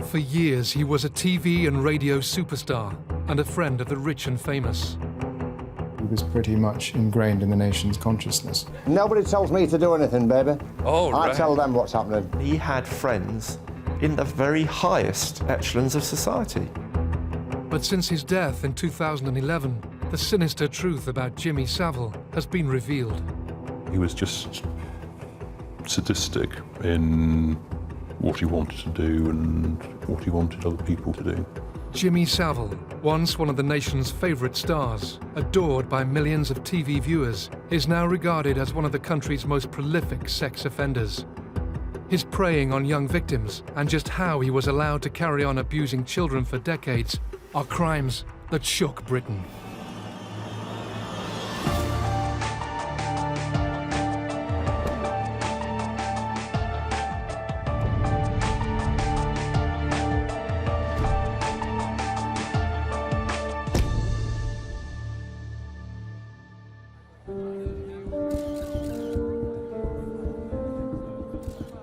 For years, he was a TV and radio superstar and a friend of the rich and famous. He was pretty much ingrained in the nation's consciousness. Nobody tells me to do anything, baby. Oh, right. I tell them what's happening. He had friends in the very highest echelons of society. But since his death in 2011, the sinister truth about Jimmy Savile has been revealed. He was just sadistic in what he wanted to do and what he wanted other people to do. Jimmy Savile, once one of the nation's favourite stars, adored by millions of TV viewers, is now regarded as one of the country's most prolific sex offenders. His preying on young victims and just how he was allowed to carry on abusing children for decades are crimes that shook Britain.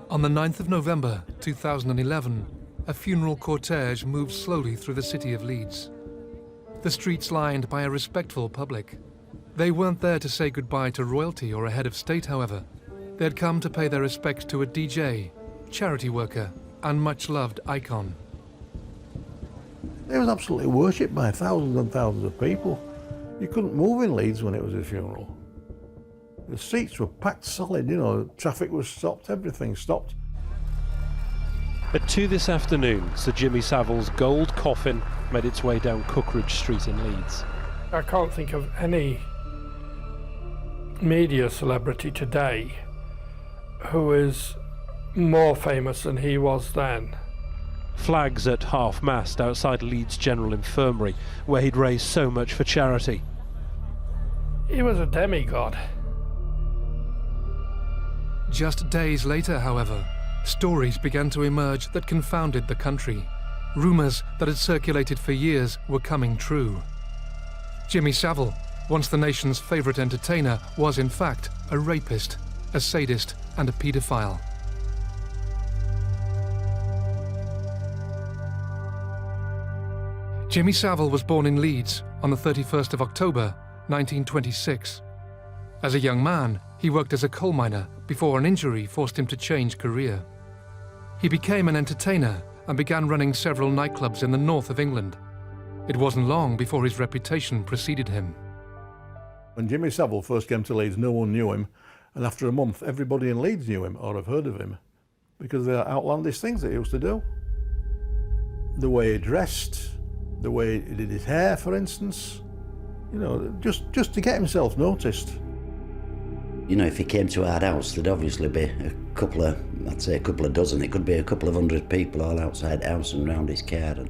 On the 9th of November 2011, a funeral cortege moved slowly through the city of Leeds. The streets lined by a respectful public. They weren't there to say goodbye to royalty or a head of state, however. They had come to pay their respects to a DJ, charity worker, and much-loved icon. He was absolutely worshipped by thousands and thousands of people. You couldn't move in Leeds when it was a funeral. The streets were packed solid, you know, traffic was stopped, everything stopped. At 2 this afternoon, Sir Jimmy Savile's gold coffin made its way down Cookridge Street in Leeds. I can't think of any media celebrity today who is more famous than he was then. Flags at half-mast outside Leeds General Infirmary, where he'd raised so much for charity. He was a demigod. Just days later, however, stories began to emerge that confounded the country. Rumours that had circulated for years were coming true. Jimmy Savile, once the nation's favourite entertainer, was in fact a rapist, a sadist and a paedophile. Jimmy Savile was born in Leeds on the 31st of October 1926. As a young man, he worked as a coal miner before an injury forced him to change career. He became an entertainer and began running several nightclubs in the north of England. It wasn't long before his reputation preceded him. When Jimmy Savile first came to Leeds, no one knew him, and after a month, everybody in Leeds knew him or have heard of him because of the outlandish things that he used to do. The way he dressed, the way he did his hair, for instance, you know, just to get himself noticed. You know, if he came to our house, there'd obviously be I'd say a couple of dozen. It could be a couple of hundred people all outside the house and round his car. And,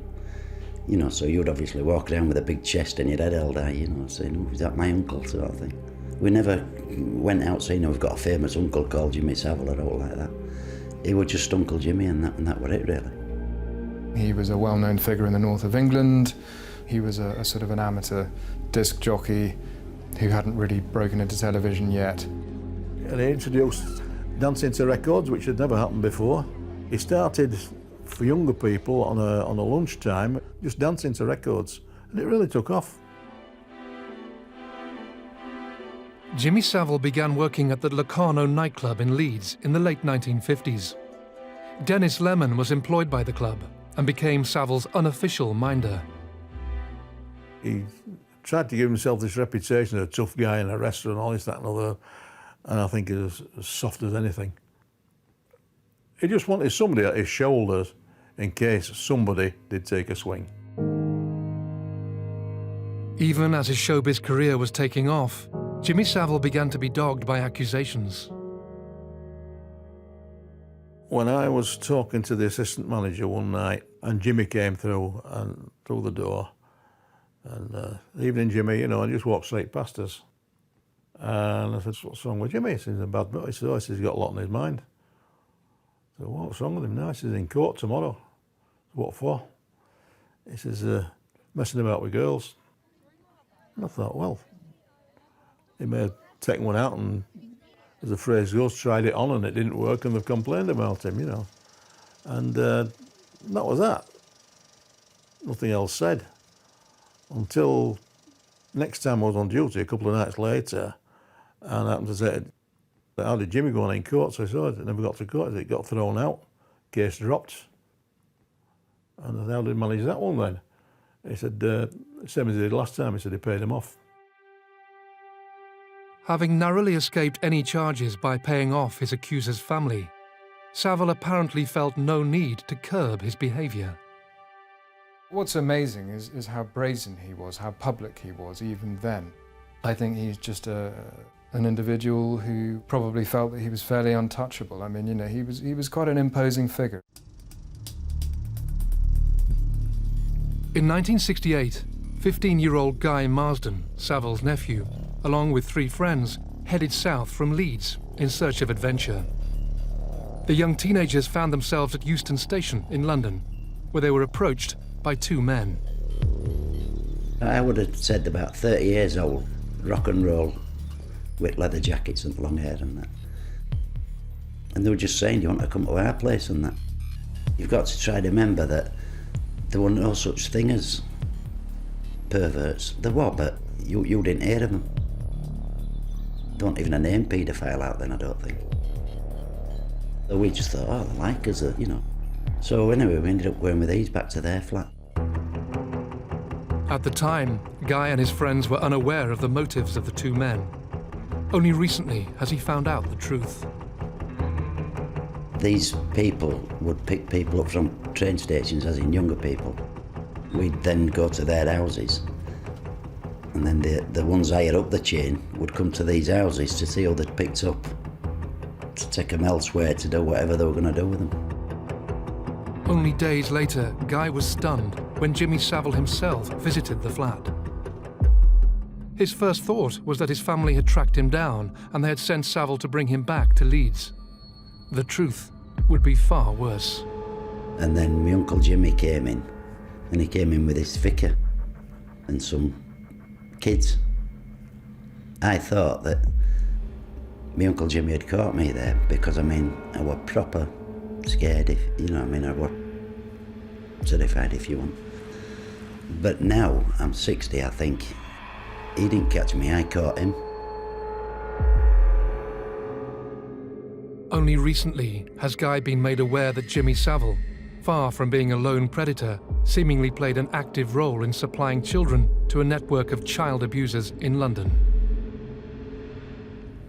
you know, so you'd obviously walk around with a big chest and your head held high, you know, saying, oh, is that my uncle, sort of thing. We never went out saying, you know, we've got a famous uncle called Jimmy Savile or all like that. He was just Uncle Jimmy and that was it, really. He was a well-known figure in the north of England. He was a sort of an amateur disc jockey who hadn't really broken into television yet. And he introduced dancing to records, which had never happened before. He started for younger people on a lunchtime, just dancing to records, and it really took off. Jimmy Savile began working at the Locarno nightclub in Leeds in the late 1950s. Dennis Lemon was employed by the club and became Savile's unofficial minder. He tried to give himself this reputation of a tough guy in a restaurant, all this, that and other, and I think he was as soft as anything. He just wanted somebody at his shoulders in case somebody did take a swing. Even as his showbiz career was taking off, Jimmy Savile began to be dogged by accusations. When I was talking to the assistant manager one night, and Jimmy came through the door, and evening, Jimmy, you know, and just walked straight past us. And I said, what's wrong with Jimmy? He says, a bad mood. He said, oh, he says, he's got a lot on his mind. I said, what's wrong with him now? He says, in court tomorrow. What for? He says, messing about with girls. And I thought, well, he may have taken one out and, as the phrase goes, tried it on and it didn't work and they've complained about him, you know. And that was that. Nothing else said. Until next time I was on duty, a couple of nights later, and I happened to say, how did Jimmy go on in court? So I said, it never got to court. It got thrown out. Case dropped. And I said, how did he manage that one then? He said, same as he did last time. He said he paid him off. Having narrowly escaped any charges by paying off his accuser's family, Savile apparently felt no need to curb his behaviour. What's amazing is how brazen he was, how public he was even then. I think he's just an individual who probably felt that he was fairly untouchable. I mean, you know, he was quite an imposing figure. In 1968, 15-year-old Guy Marsden, Savile's nephew, along with 3 friends, headed south from Leeds in search of adventure. The young teenagers found themselves at Euston Station in London, where they were approached by 2 men. I would have said about 30 years old, rock and roll, with leather jackets and long hair and that. And they were just saying, do you want to come to our place and that? You've got to try to remember that there were no such thing as perverts. There were, but you didn't hear of them. There wasn't even a name paedophile out then, I don't think. So we just thought, oh, they like us, you know. So anyway, we ended up going with these back to their flat. At the time, Guy and his friends were unaware of the motives of the 2 men. Only recently has he found out the truth. These people would pick people up from train stations, as in younger people. We'd then go to their houses. And then the ones higher up the chain would come to these houses to see who they'd picked up, to take them elsewhere to do whatever they were going to do with them. Only days later, Guy was stunned when Jimmy Savile himself visited the flat. His first thought was that his family had tracked him down and they had sent Savile to bring him back to Leeds. The truth would be far worse. And then my Uncle Jimmy came in, and he came in with his vicar and some kids. I thought that my Uncle Jimmy had caught me there because, I mean, I was proper scared, if you know what I mean, I was terrified, if you want. But now I'm 60, I think. He didn't catch me, I caught him. Only recently has Guy been made aware that Jimmy Savile, far from being a lone predator, seemingly played an active role in supplying children to a network of child abusers in London.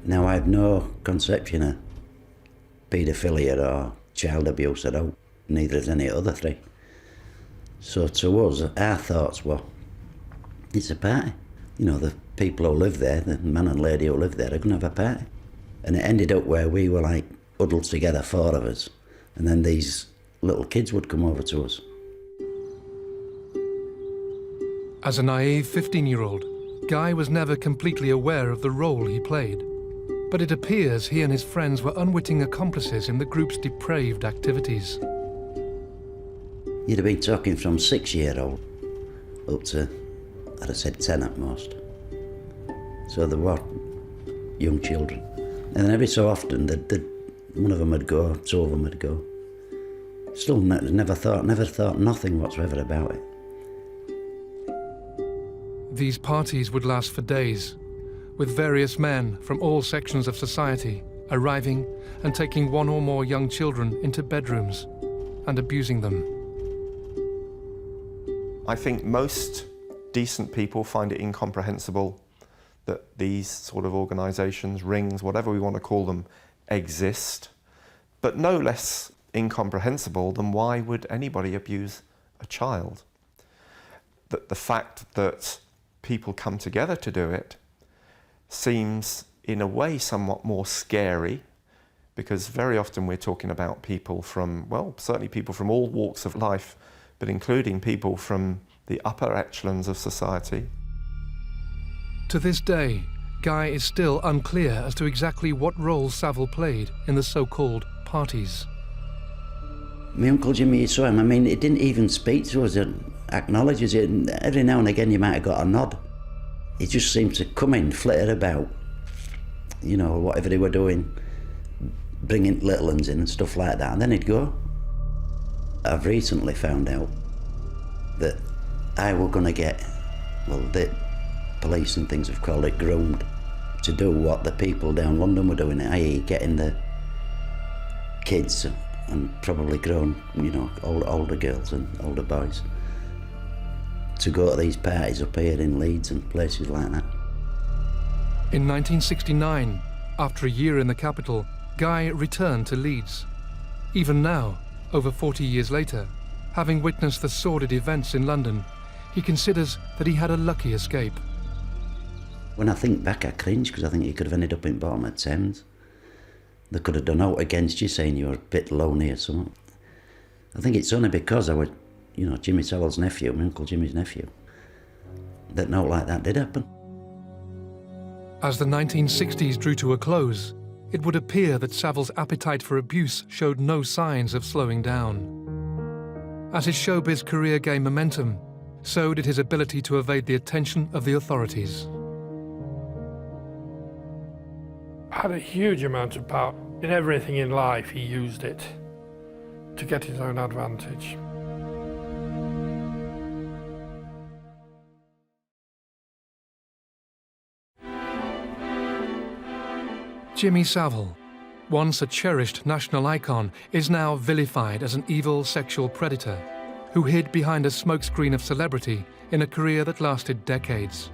Now I've no conception of paedophilia or child abuse at all, neither has any other 3. So to us, our thoughts were, it's a party. You know, the people who live there, the man and lady who live there, are going to have a party. And it ended up where we were like huddled together, 4 of us, and then these little kids would come over to us. As a naive 15-year-old, Guy was never completely aware of the role he played. But it appears he and his friends were unwitting accomplices in the group's depraved activities. You'd have been talking from 6-year-old up to, I'd have said 10 at most. So they were young children. And then every so often, one of them would go, 2 of them would go. Still never thought nothing whatsoever about it. These parties would last for days, with various men from all sections of society arriving and taking 1 or more young children into bedrooms and abusing them. I think most decent people find it incomprehensible that these sort of organisations, rings, whatever we want to call them, exist, but no less incomprehensible than why would anybody abuse a child. That the fact that people come together to do it seems in a way somewhat more scary, because very often we're talking about people from, well, certainly people from all walks of life, but including people from the upper echelons of society. To this day, Guy is still unclear as to exactly what role Savile played in the so-called parties. My Uncle Jimmy saw him. I mean, he didn't even speak to us and acknowledges it. And every now and again you might have got a nod. He just seemed to come in, flitter about, you know, whatever they were doing, bringing little ones in and stuff like that, and then he'd go. I've recently found out that I were going to get, well, the police and things have called it groomed, to do what the people down London were doing, i.e. getting the kids and probably grown, older girls and older boys to go to these parties up here in Leeds and places like that. In 1969, after a year in the capital, Guy returned to Leeds. Even now, over 40 years later, having witnessed the sordid events in London, he considers that he had a lucky escape. When I think back, I cringe, because I think he could have ended up in bottom of Thames. They could have done out against you, saying you were a bit lonely or something. I think it's only because I was, Jimmy Savile's nephew, my Uncle Jimmy's nephew, that note like that did happen. As the 1960s drew to a close, it would appear that Savile's appetite for abuse showed no signs of slowing down. As his showbiz career gained momentum, so did his ability to evade the attention of the authorities. Had a huge amount of power. In everything in life, he used it to get his own advantage. Jimmy Savile, once a cherished national icon, is now vilified as an evil sexual predator who hid behind a smokescreen of celebrity in a career that lasted decades.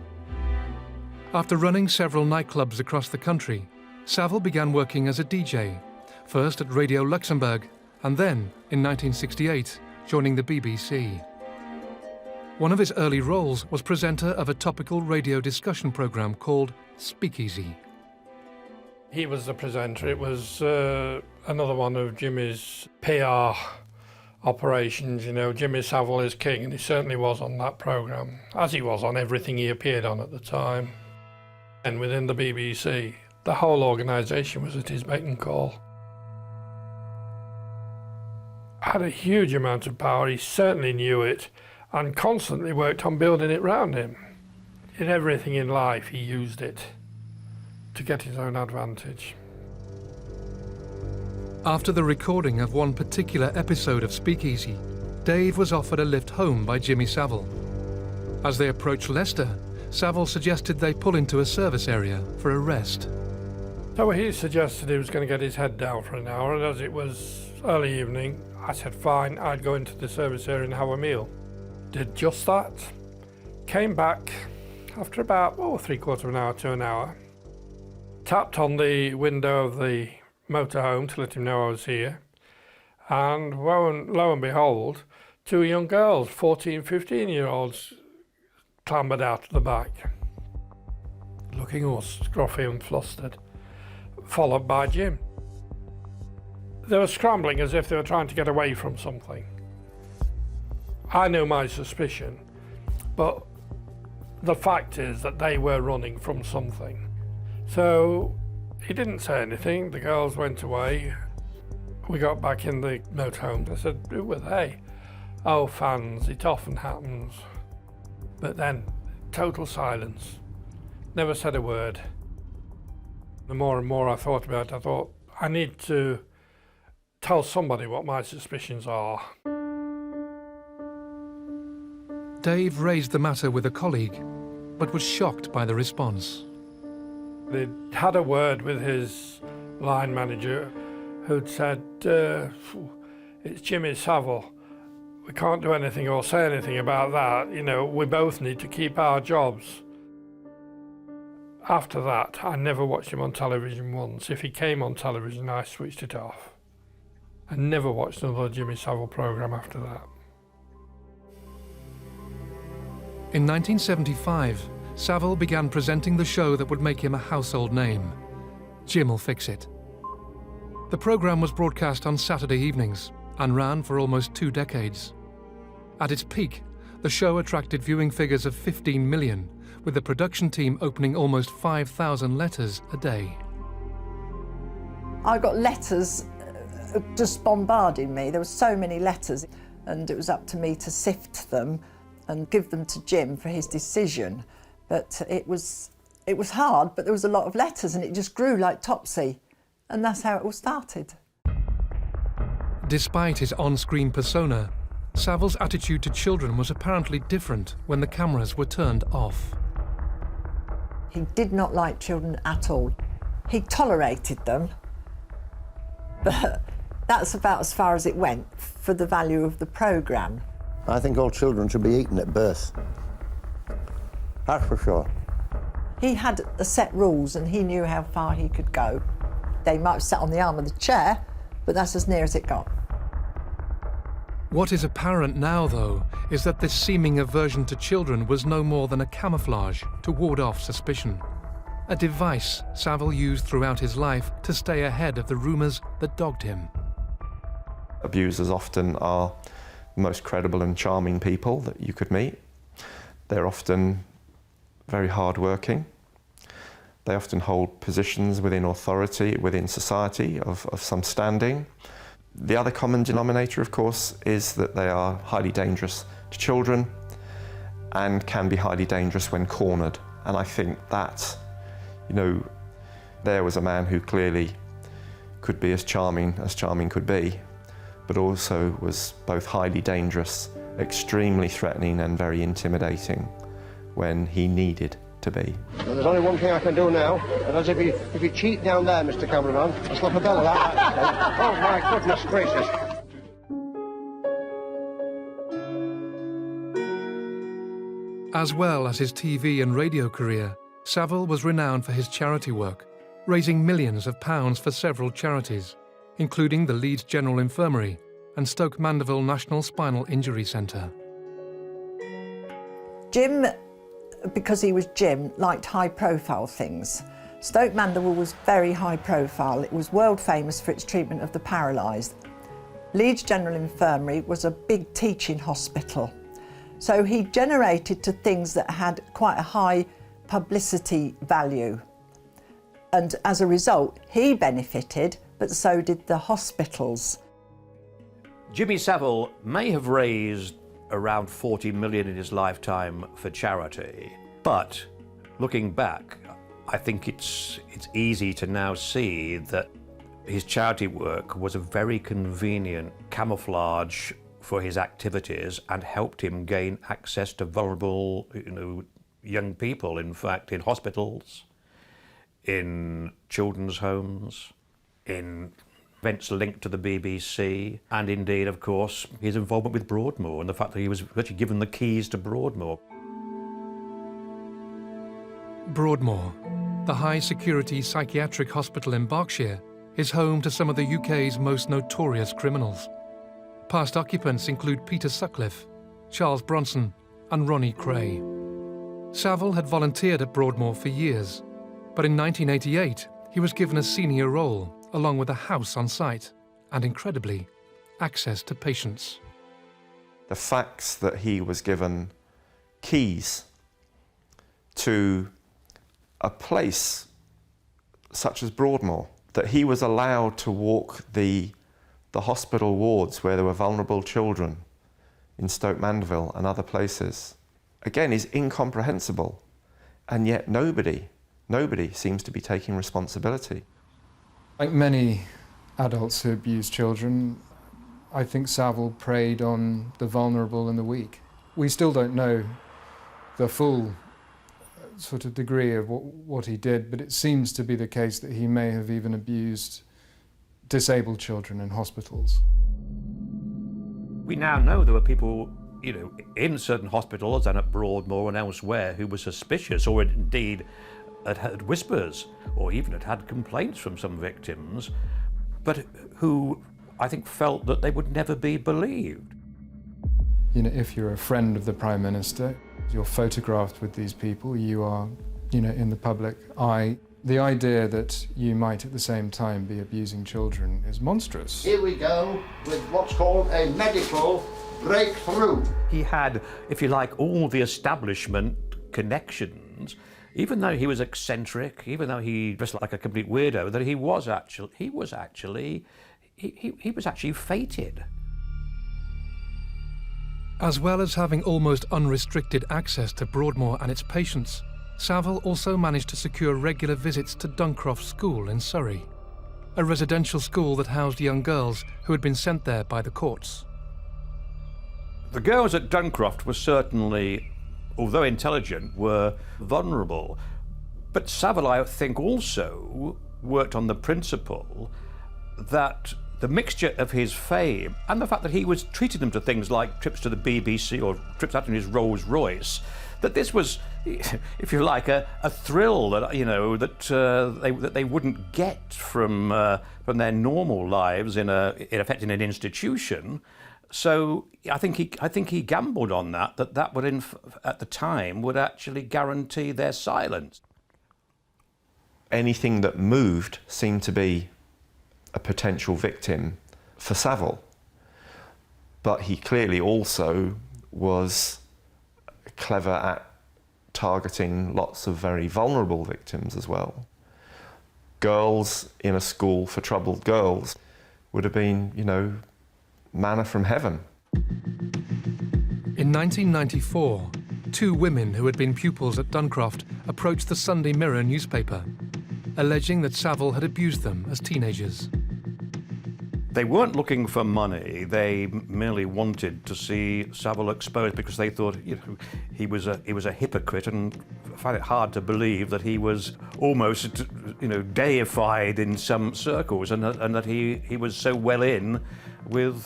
After running several nightclubs across the country, Savile began working as a DJ, first at Radio Luxembourg and then, in 1968, joining the BBC. One of his early roles was presenter of a topical radio discussion programme called Speakeasy. He was the presenter. It was another one of Jimmy's PR operations. Jimmy Savile is king, and he certainly was on that programme, as he was on everything he appeared on at the time. And within the BBC, the whole organisation was at his beck and call. Had a huge amount of power. He certainly knew it, and constantly worked on building it round him. In everything in life, he used it to get his own advantage. After the recording of one particular episode of Speakeasy, Dave was offered a lift home by Jimmy Savile. As they approached Leicester, Savile suggested they pull into a service area for a rest. So he suggested he was going to get his head down for an hour, and as it was early evening, I said fine, I'd go into the service area and have a meal. Did just that. Came back after about, 3/4 of an hour to an hour. Tapped on the window of the motorhome to let him know I was here, and lo and behold, two young girls, 14, 15-year-olds, clambered out of the back, looking all scruffy and flustered, followed by Jim. They were scrambling as if they were trying to get away from something. I knew my suspicion, but the fact is that they were running from something. So he didn't say anything. The girls went away. We got back in the motorhome. I said, who were they? Oh, fans, it often happens. But then, total silence. Never said a word. The more and more I thought about it, I thought, I need to tell somebody what my suspicions are. Dave raised the matter with a colleague, but was shocked by the response. They'd had a word with his line manager, who'd said, it's Jimmy Savile. We can't do anything or say anything about that. We both need to keep our jobs. After that, I never watched him on television once. If he came on television, I switched it off. I never watched another Jimmy Savile programme after that. In 1975, Savile began presenting the show that would make him a household name, Jim'll Fix It. The programme was broadcast on Saturday evenings and ran for almost 2 decades. At its peak, the show attracted viewing figures of 15 million, with the production team opening almost 5,000 letters a day. I got letters just bombarding me. There were so many letters, and it was up to me to sift them and give them to Jim for his decision. But it was hard, but there was a lot of letters, and it just grew like topsy. And that's how it all started. Despite his on-screen persona, Savile's attitude to children was apparently different when the cameras were turned off. He did not like children at all. He tolerated them, but that's about as far as it went for the value of the programme. I think all children should be eaten at birth. That's for sure. He had a set rules and he knew how far he could go. They might have sat on the arm of the chair, but that's as near as it got. What is apparent now, though, is that this seeming aversion to children was no more than a camouflage to ward off suspicion. A device Savile used throughout his life to stay ahead of the rumours that dogged him. Abusers often are the most credible and charming people that you could meet. They're often very hard-working. They often hold positions within authority, within society of some standing. The other common denominator, of course, is that they are highly dangerous to children and can be highly dangerous when cornered. And I think that, there was a man who clearly could be as charming could be, but also was both highly dangerous, extremely threatening and very intimidating when he needed to be. Well, there's only one thing I can do now, and that's if you cheat down there, Mr. Cameraman, I'll slap a bell of that. Oh, my goodness gracious. As well as his TV and radio career, Savile was renowned for his charity work, raising millions of pounds for several charities, including the Leeds General Infirmary and Stoke Mandeville National Spinal Injury Centre. Jim, because he was Jim, liked high-profile things. Stoke Mandeville was very high-profile. It was world famous for its treatment of the paralysed. Leeds General Infirmary was a big teaching hospital. So he generated to things that had quite a high publicity value. And as a result, he benefited, but so did the hospitals. Jimmy Savile may have raised around 40 million in his lifetime for charity, but looking back, I think it's easy to now see that his charity work was a very convenient camouflage for his activities and helped him gain access to vulnerable, young people, in fact, in hospitals, in children's homes, in events linked to the BBC, and indeed, of course, his involvement with Broadmoor and the fact that he was actually given the keys to Broadmoor. Broadmoor, the high-security psychiatric hospital in Berkshire, is home to some of the UK's most notorious criminals. Past occupants include Peter Sutcliffe, Charles Bronson, and Ronnie Cray. Savile had volunteered at Broadmoor for years, but in 1988 he was given a senior role, along with a house on site and, incredibly, access to patients. The facts that he was given keys to a place such as Broadmoor, that he was allowed to walk the hospital wards where there were vulnerable children in Stoke Mandeville and other places, again, is incomprehensible. And yet nobody seems to be taking responsibility. Like many adults who abuse children, I think Savile preyed on the vulnerable and the weak. We still don't know the full sort of degree of what he did, but it seems to be the case that he may have even abused disabled children in hospitals. We now know there were people, in certain hospitals and at Broadmoor and elsewhere who were suspicious, or indeed had had whispers, or even had had complaints from some victims, but who I think felt that they would never be believed. If you're a friend of the Prime Minister, you're photographed with these people, you are, in the public eye. The idea that you might at the same time be abusing children is monstrous. Here we go with what's called a medical breakthrough. He had, if you like, all the establishment connections, even though he was eccentric, even though he dressed like a complete weirdo, that he was actually fated. As well as having almost unrestricted access to Broadmoor and its patients, Savile also managed to secure regular visits to Duncroft School in Surrey, a residential school that housed young girls who had been sent there by the courts. The girls at Duncroft were certainly, although intelligent, were vulnerable. But Savile, I think, also worked on the principle that the mixture of his fame and the fact that he was treating them to things like trips to the BBC or trips out in his Rolls Royce, that this was, if you like, a thrill that that they wouldn't get from their normal lives in effect in an institution. So I think he gambled on that would at the time would actually guarantee their silence. Anything that moved seemed to be a potential victim for Savile. But he clearly also was clever at targeting lots of very vulnerable victims as well. Girls in a school for troubled girls would have been, manna from heaven. In 1994, 2 women who had been pupils at Duncroft approached the Sunday Mirror newspaper, alleging that Savile had abused them as teenagers. They weren't looking for money. They merely wanted to see Savile exposed because they thought he was a hypocrite, and find it hard to believe that he was almost deified in some circles, and that he was so well in with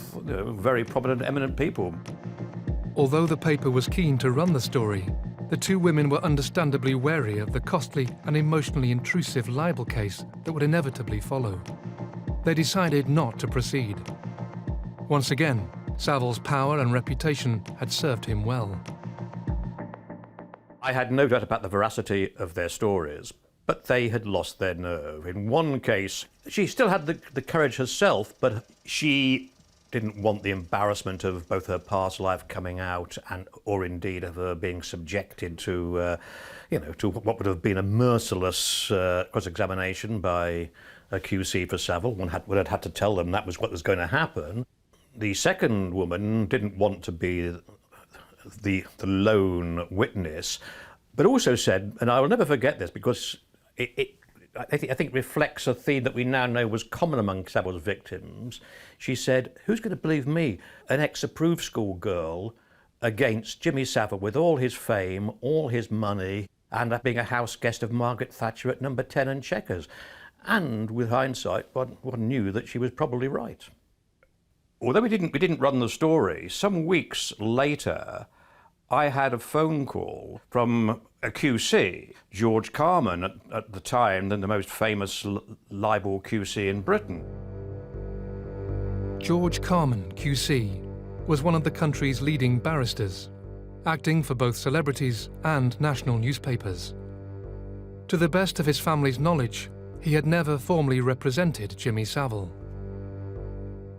very prominent, eminent people. Although the paper was keen to run the story, the 2 women were understandably wary of the costly and emotionally intrusive libel case that would inevitably follow. They decided not to proceed. Once again, Savile's power and reputation had served him well. I had no doubt about the veracity of their stories, but they had lost their nerve. In one case, she still had the courage herself, but she didn't want the embarrassment of both her past life coming out or indeed of her being subjected to what would have been a merciless cross-examination by a QC for Savile. One had had to tell them that was what was going to happen. The second woman didn't want to be the lone witness, but also said, and I will never forget this because I think it reflects a theme that we now know was common among Savile's victims. She said, "Who's going to believe me, an ex-approved school girl, against Jimmy Savile with all his fame, all his money, and being a house guest of Margaret Thatcher at number 10 and Chequers?" And with hindsight, one knew that she was probably right. Although we didn't run the story, some weeks later, I had a phone call from a QC, George Carman, at the time, the most famous libel QC in Britain. George Carman, QC, was one of the country's leading barristers, acting for both celebrities and national newspapers. To the best of his family's knowledge, he had never formally represented Jimmy Savile.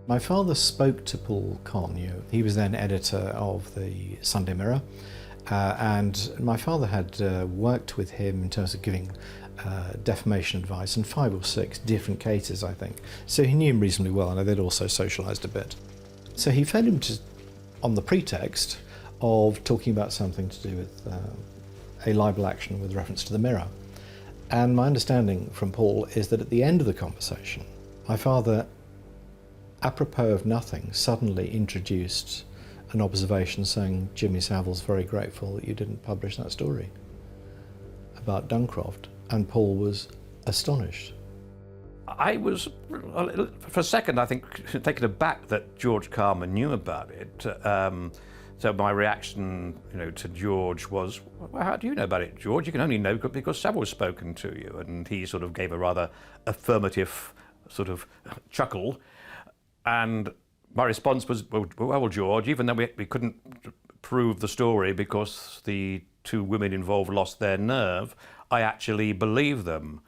My father spoke to Paul Connew. He was then editor of the Sunday Mirror, and my father had worked with him in terms of giving defamation advice in 5 or 6 different cases, I think. So he knew him reasonably well, and they'd also socialised a bit. So he phoned him on the pretext of talking about something to do with a libel action with reference to the Mirror. And my understanding from Paul is that at the end of the conversation, my father, apropos of nothing, suddenly introduced an observation saying Jimmy Savile's very grateful that you didn't publish that story about Duncroft, and Paul was astonished. I was, for a second, I think, taken aback that George Carman knew about it. So my reaction, to George was, "Well, how do you know about it, George? You can only know because Savile's spoken to you." And he sort of gave a rather affirmative sort of chuckle. And my response was, well, George, even though we couldn't prove the story because the 2 women involved lost their nerve, I actually believe them.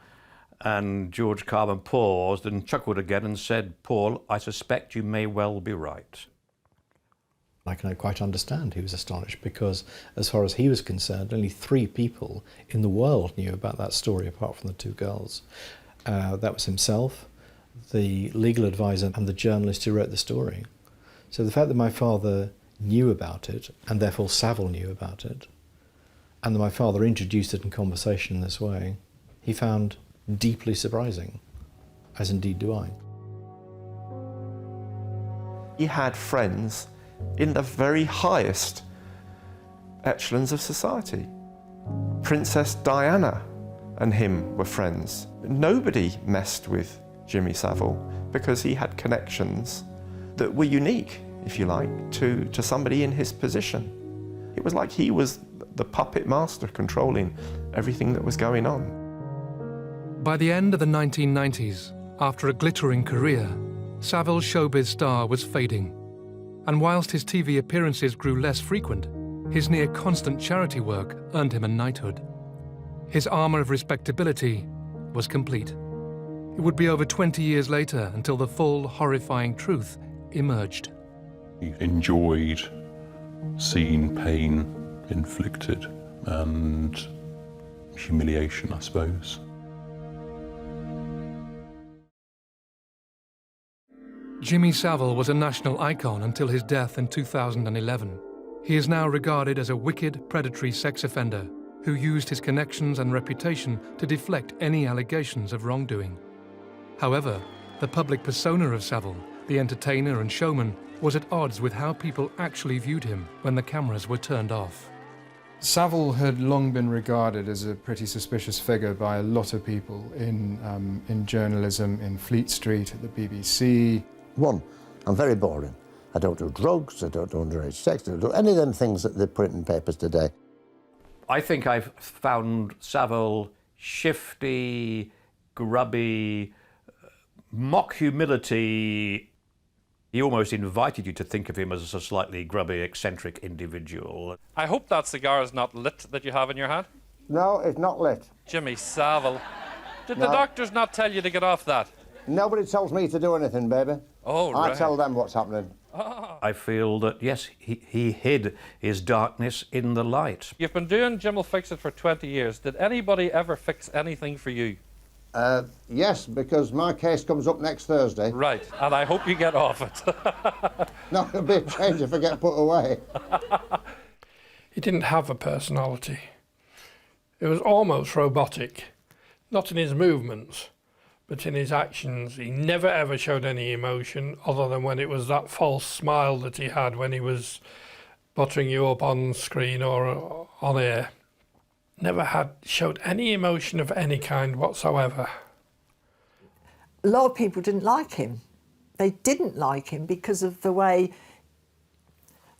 And George Carman paused and chuckled again and said, "Paul, I suspect you may well be right." I can quite understand he was astonished because, as far as he was concerned, only 3 people in the world knew about that story apart from the 2 girls. That was himself, the legal advisor, and the journalist who wrote the story. So the fact that my father knew about it, and therefore Savile knew about it, and that my father introduced it in conversation in this way, he found deeply surprising as indeed do I. He had friends in the very highest echelons of society. Princess Diana and him were friends. Nobody messed with Jimmy Savile because he had connections that were unique, if you like, to somebody in his position. It was like he was the puppet master controlling everything that was going on. By the end of the 1990s, after a glittering career, Savile's showbiz star was fading. And whilst his TV appearances grew less frequent, his near-constant charity work earned him a knighthood. His armour of respectability was complete. It would be over 20 years later until the full, horrifying truth emerged. He enjoyed seeing pain inflicted and humiliation, I suppose. Jimmy Savile was a national icon until his death in 2011. He is now regarded as a wicked, predatory sex offender who used his connections and reputation to deflect any allegations of wrongdoing. However, the public persona of Savile, the entertainer and showman, was at odds with how people actually viewed him when the cameras were turned off. Savile had long been regarded as a pretty suspicious figure by a lot of people in journalism, in Fleet Street, at the BBC. One, I'm very boring. I don't do drugs, I don't do underage sex, I don't do any of them things that they print in papers today. I think I've found Savile shifty, grubby, mock humility. He almost invited you to think of him as a slightly grubby, eccentric individual. I hope that cigar is not lit that you have in your hand. No, it's not lit. Jimmy Savile. Did No. the doctors not tell you to get off that? Nobody tells me to do anything, baby. Oh, right. I tell them what's happening. I feel that, yes, he hid his darkness in the light. You've been doing Jim Will Fix It for 20 years. Did anybody ever fix anything for you? Yes, because my case comes up next Thursday. Right, and I hope you get off it. No, it'll be a change if I get put away. He didn't have a personality. It was almost robotic, not in his movements, but in his actions. He never ever showed any emotion other than when it was that false smile that he had when he was buttering you up on screen or on air. Never showed any emotion of any kind whatsoever. A lot of people didn't like him. They didn't like him because of the way,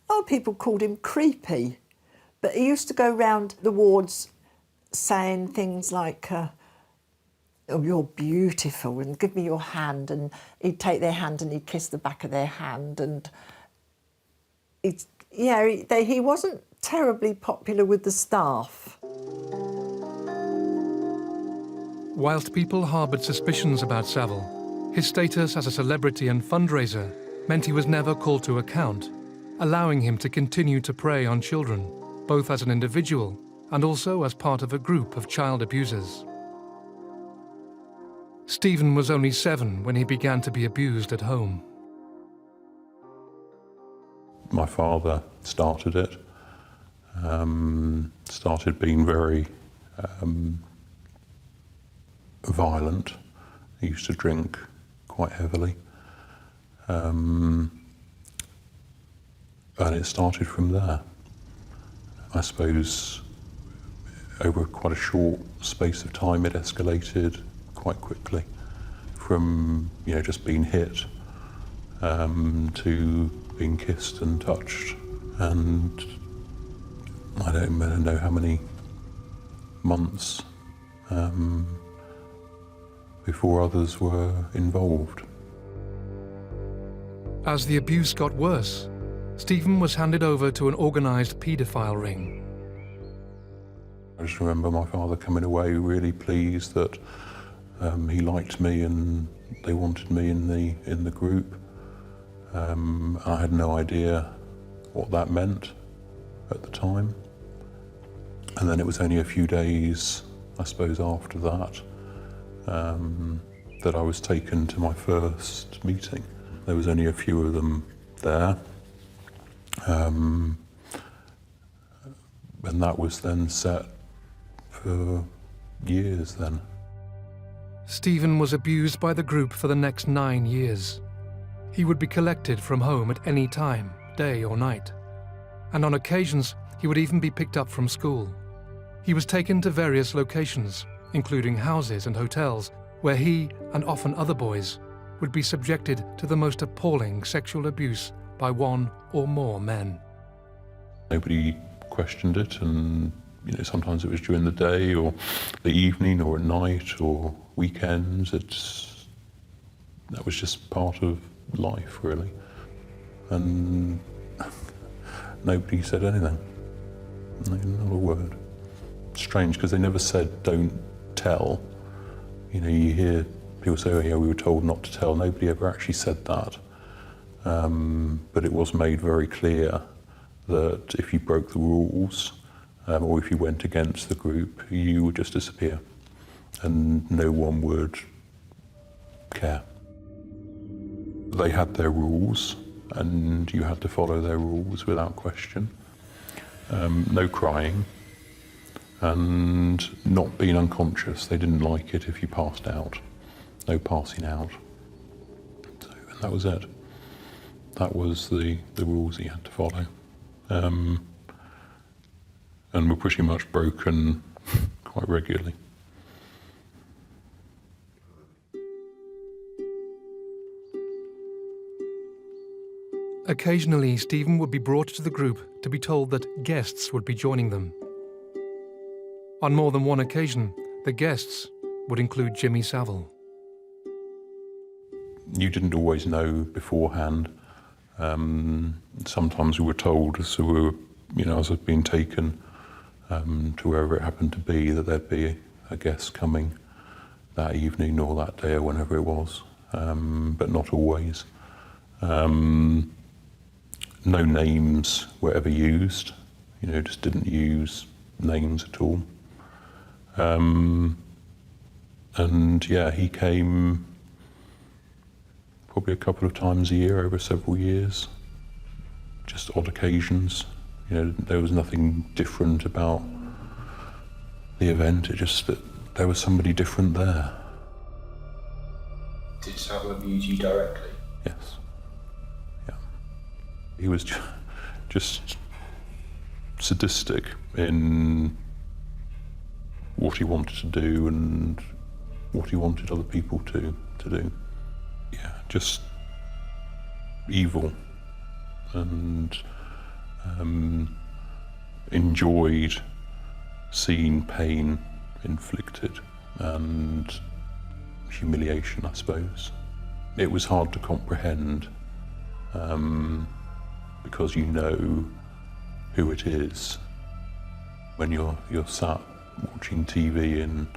a lot of people called him creepy, but he used to go round the wards saying things like, oh, you're beautiful, and give me your hand, and he'd take their hand and he'd kiss the back of their hand, and he wasn't terribly popular with the staff. Whilst people harboured suspicions about Savile, his status as a celebrity and fundraiser meant he was never called to account, allowing him to continue to prey on children, both as an individual and also as part of a group of child abusers. Stephen was only 7 when he began to be abused at home. My father started it, started being very violent. He used to drink quite heavily. And it started from there. I suppose over quite a short space of time it escalated quite quickly from just being hit to being kissed and touched, and I don't know how many months before others were involved. As the abuse got worse, Stephen was handed over to an organised paedophile ring. I just remember my father coming away really pleased that he liked me and they wanted me in the group. I had no idea what that meant at the time. And then it was only a few days, I suppose, after that, that I was taken to my first meeting. There was only a few of them there. And that was then set for years then. Stephen was abused by the group for the next 9 years. He would be collected from home at any time, day or night. And on occasions, he would even be picked up from school. He was taken to various locations, including houses and hotels, where he, and often other boys, would be subjected to the most appalling sexual abuse by one or more men. Nobody questioned it, and sometimes it was during the day or the evening or at night or weekends. That was just part of life, really. And nobody said anything. Not a word. Strange, because they never said, don't tell. You hear people say, oh yeah, we were told not to tell. Nobody ever actually said that. But it was made very clear that if you broke the rules, or if you went against the group, you would just disappear. And no one would care. They had their rules, and you had to follow their rules without question. No crying, and not being unconscious. They didn't like it if you passed out. No passing out. And that was it. That was the rules that you had to follow. And were pretty much broken quite regularly. Occasionally, Stephen would be brought to the group to be told that guests would be joining them. On more than one occasion, the guests would include Jimmy Savile. You didn't always know beforehand. Sometimes we were told, so we were, as I've been taken to wherever it happened to be, that there'd be a guest coming that evening or that day or whenever it was, but not always. No names were ever used, just didn't use names at all. And yeah, he came probably a couple of times a year over several years, just odd occasions. There was nothing different about the event, it just that there was somebody different there. Did Savile abuse you directly? Yes. Yeah. He was just sadistic in what he wanted to do and what he wanted other people to do. Yeah, just evil, and enjoyed seeing pain inflicted and humiliation, I suppose. It was hard to comprehend because you know who it is when you're sat watching TV and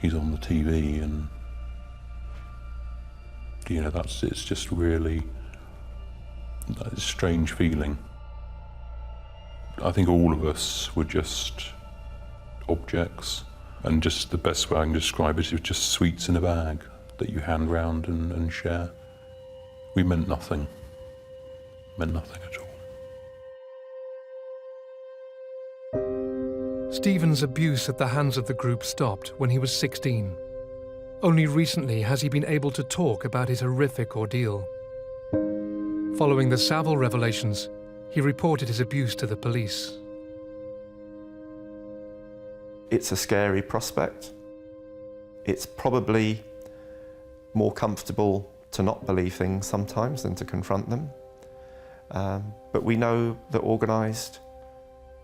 he's on the TV, and it's just really a strange feeling. I think all of us were just objects, and just the best way I can describe it is just sweets in a bag that you hand round and share. We meant nothing at all. Stephen's abuse at the hands of the group stopped when he was 16. Only recently has he been able to talk about his horrific ordeal. Following the Savile revelations, he reported his abuse to the police. It's a scary prospect. It's probably more comfortable to not believe things sometimes than to confront them. But we know that organised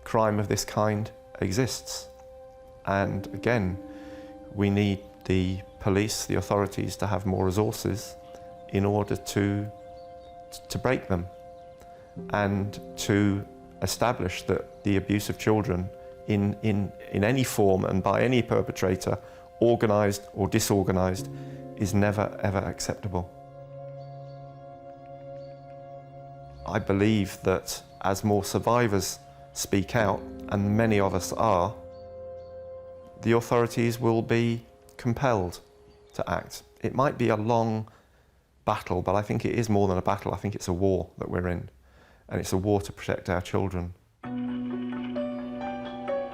crime of this kind exists. And again, we need the police, the authorities, to have more resources in order to break them and to establish that the abuse of children in any form and by any perpetrator, organised or disorganised, is never ever acceptable. I believe that as more survivors speak out, and many of us are, the authorities will be compelled to act. It might be a long battle, but I think it is more than a battle. I think it's a war that we're in, and it's a war to protect our children.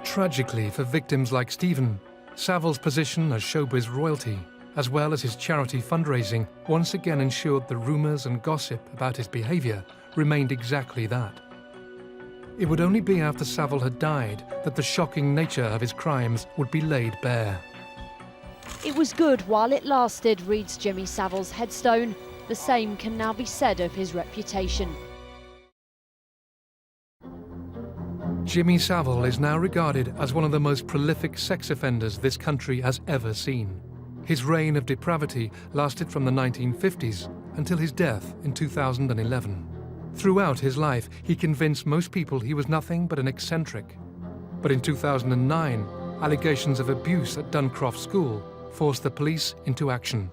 Tragically for victims like Stephen, Savile's position as showbiz royalty as well as his charity fundraising, once again ensured the rumours and gossip about his behaviour remained exactly that. It would only be after Savile had died that the shocking nature of his crimes would be laid bare. It was good while it lasted, reads Jimmy Savile's headstone. The same can now be said of his reputation. Jimmy Savile is now regarded as one of the most prolific sex offenders this country has ever seen. His reign of depravity lasted from the 1950s until his death in 2011. Throughout his life, he convinced most people he was nothing but an eccentric. But in 2009, allegations of abuse at Duncroft School forced the police into action.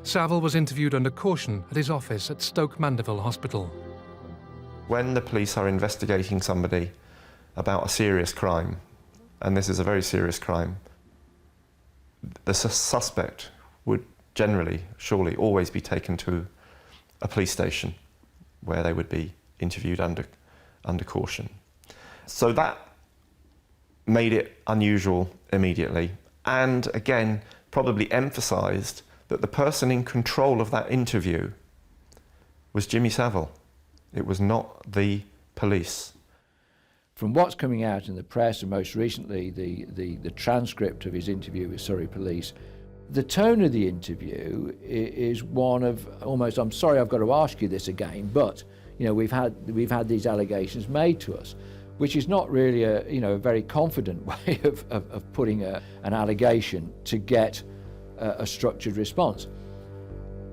Savile was interviewed under caution at his office at Stoke Mandeville Hospital. When the police are investigating somebody about a serious crime, and this is a very serious crime, the suspect would generally, surely, always be taken to a police station where they would be interviewed under caution. So that made it unusual immediately, and again, probably emphasised that the person in control of that interview was Jimmy Savile. It was not the police. From what's coming out in the press, and most recently the transcript of his interview with Surrey Police, the tone of the interview is one of almost, I'm sorry I've got to ask you this again, but you know, we've had these allegations made to us, which is not really a very confident way of putting an allegation to get a structured response.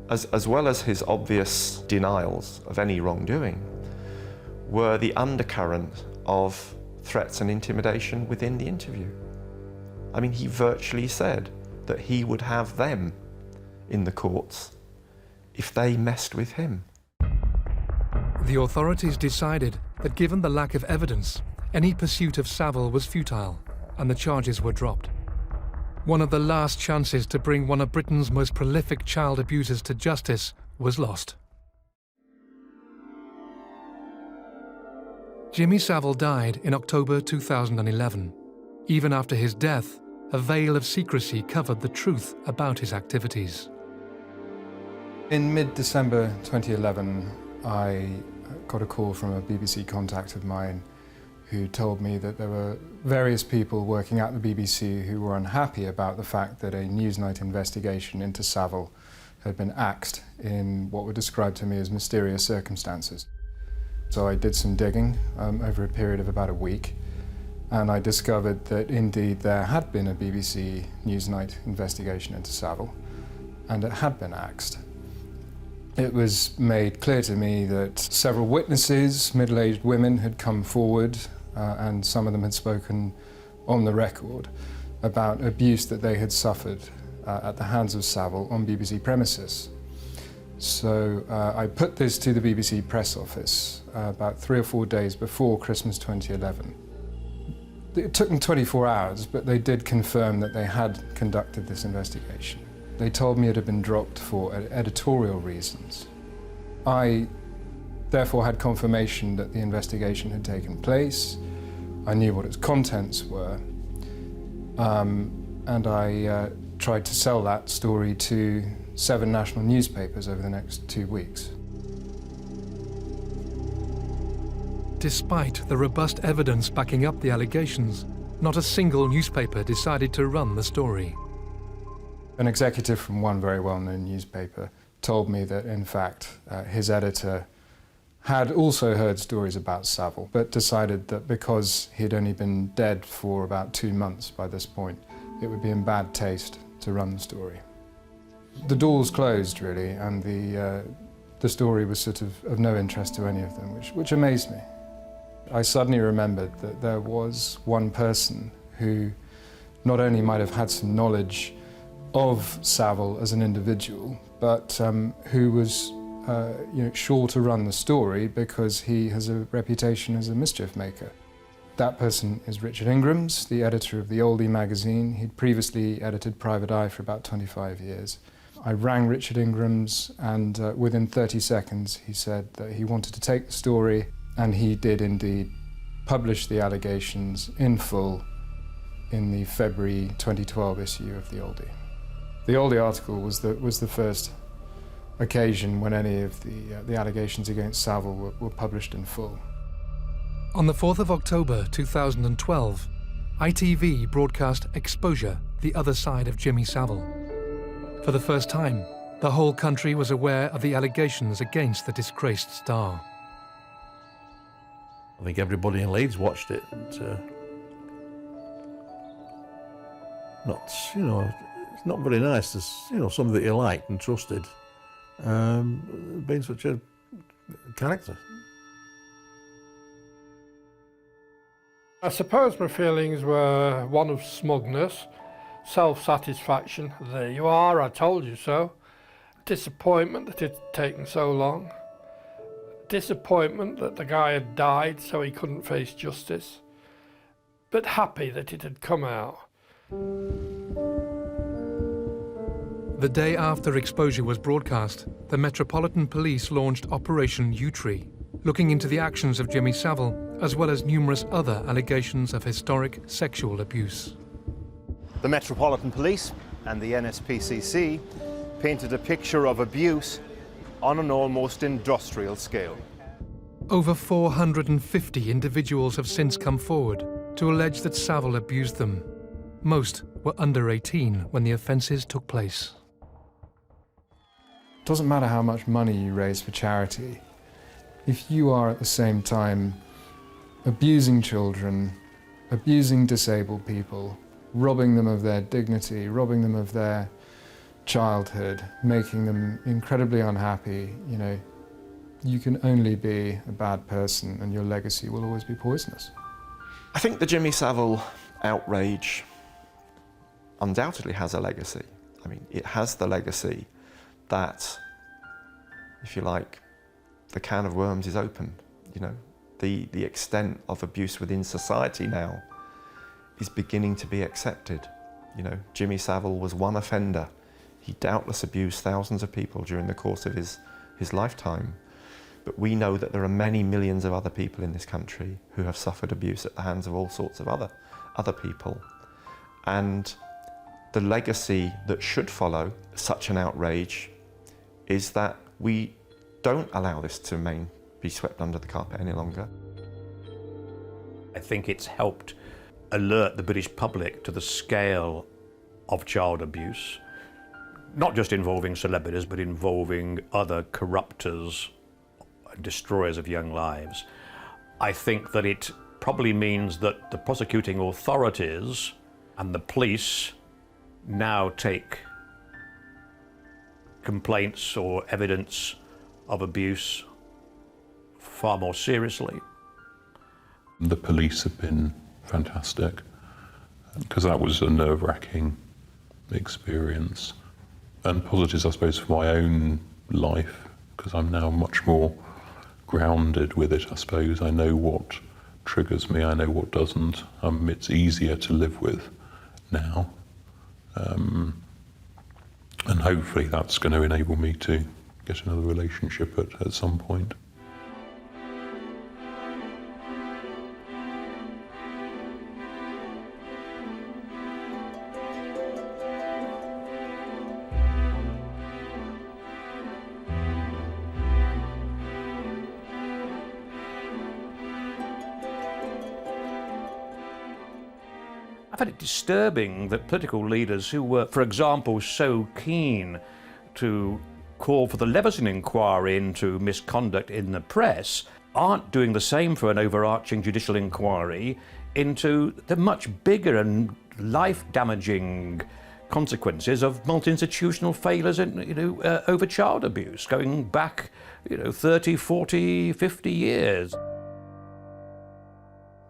As well as his obvious denials of any wrongdoing, were the undercurrent of threats and intimidation within the interview. I mean, he virtually said that he would have them in the courts if they messed with him. The authorities decided that given the lack of evidence, any pursuit of Savile was futile, and the charges were dropped. One of the last chances to bring one of Britain's most prolific child abusers to justice was lost. Jimmy Savile died in October 2011. Even after his death, a veil of secrecy covered the truth about his activities. In mid-December 2011, I got a call from a BBC contact of mine who told me that there were various people working at the BBC who were unhappy about the fact that a Newsnight investigation into Savile had been axed in what were described to me as mysterious circumstances. So I did some digging over a period of about a week, and I discovered that indeed there had been a BBC Newsnight investigation into Savile, and it had been axed. It was made clear to me that several witnesses, middle-aged women, had come forward, and some of them had spoken on the record about abuse that they had suffered at the hands of Savile on BBC premises. So I put this to the BBC press office about 3 or 4 days before Christmas 2011. It took them 24 hours, but they did confirm that they had conducted this investigation. They told me it had been dropped for editorial reasons. I therefore had confirmation that the investigation had taken place. I knew what its contents were, and I tried to sell that story to 7 national newspapers over the next 2 weeks. Despite the robust evidence backing up the allegations, not a single newspaper decided to run the story. An executive from one very well-known newspaper told me that, in fact, his editor had also heard stories about Savile, but decided that because he had only been dead for about 2 months by this point, it would be in bad taste to run the story. The doors closed, really, and the story was sort of no interest to any of them, which amazed me. I suddenly remembered that there was one person who not only might have had some knowledge of Savile as an individual, but who was sure to run the story because he has a reputation as a mischief maker. That person is Richard Ingrams, the editor of the Oldie magazine. He'd previously edited Private Eye for about 25 years. I rang Richard Ingrams, and within 30 seconds he said that he wanted to take the story, and he did indeed publish the allegations in full in the February 2012 issue of the Oldie. The Oldie article was the first occasion when any of the allegations against Savile were published in full. On the 4th of October 2012, ITV broadcast Exposure, the Other Side of Jimmy Savile. For the first time, the whole country was aware of the allegations against the disgraced star. I think everybody in Leeds watched it. And, it's not very nice to, somebody that you liked and trusted being such a character. I suppose my feelings were one of smugness, self-satisfaction. There you are, I told you so. Disappointment that it had taken so long. Disappointment that the guy had died so he couldn't face justice. But happy that it had come out. The day after Exposure was broadcast, the Metropolitan Police launched Operation U-Tree, looking into the actions of Jimmy Savile, as well as numerous other allegations of historic sexual abuse. The Metropolitan Police and the NSPCC painted a picture of abuse on an almost industrial scale. Over 450 individuals have since come forward to allege that Savile abused them. Most were under 18 when the offences took place. It doesn't matter how much money you raise for charity. If you are at the same time abusing children, abusing disabled people, robbing them of their dignity, robbing them of their childhood, making them incredibly unhappy, you can only be a bad person and your legacy will always be poisonous. I think the Jimmy Savile outrage undoubtedly has a legacy. I mean, it has the legacy that, if you like, the can of worms is open. The extent of abuse within society now is beginning to be accepted. Jimmy Savile was one offender. He doubtless abused thousands of people during the course of his lifetime. But we know that there are many millions of other people in this country who have suffered abuse at the hands of all sorts of other people. And the legacy that should follow such an outrage is that we don't allow this to be swept under the carpet any longer. I think it's helped alert the British public to the scale of child abuse, not just involving celebrities, but involving other corrupters and destroyers of young lives. I think that it probably means that the prosecuting authorities and the police now take complaints or evidence of abuse far more seriously. The police have been fantastic, because that was a nerve-wracking experience. And positives, I suppose, for my own life, because I'm now much more grounded with it, I suppose. I know what triggers me, I know what doesn't. It's easier to live with now. And hopefully that's going to enable me to get another relationship at some point. I find it disturbing that political leaders who were, for example, so keen to call for the Leveson inquiry into misconduct in the press aren't doing the same for an overarching judicial inquiry into the much bigger and life-damaging consequences of multi-institutional failures over child abuse, going back 30, 40, 50 years.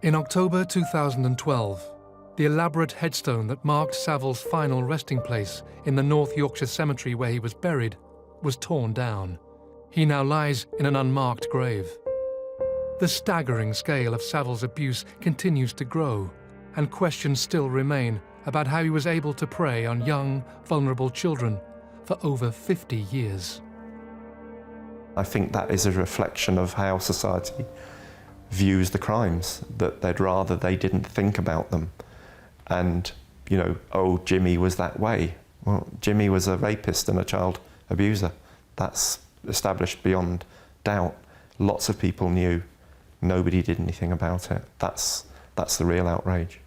In October 2012, the elaborate headstone that marked Savile's final resting place in the North Yorkshire cemetery where he was buried was torn down. He now lies in an unmarked grave. The staggering scale of Savile's abuse continues to grow, and questions still remain about how he was able to prey on young, vulnerable children for over 50 years. I think that is a reflection of how society views the crimes, that they'd rather they didn't think about them. And, oh, Jimmy was that way. Well, Jimmy was a rapist and a child abuser. That's established beyond doubt. Lots of people knew. Nobody did anything about it. That's the real outrage.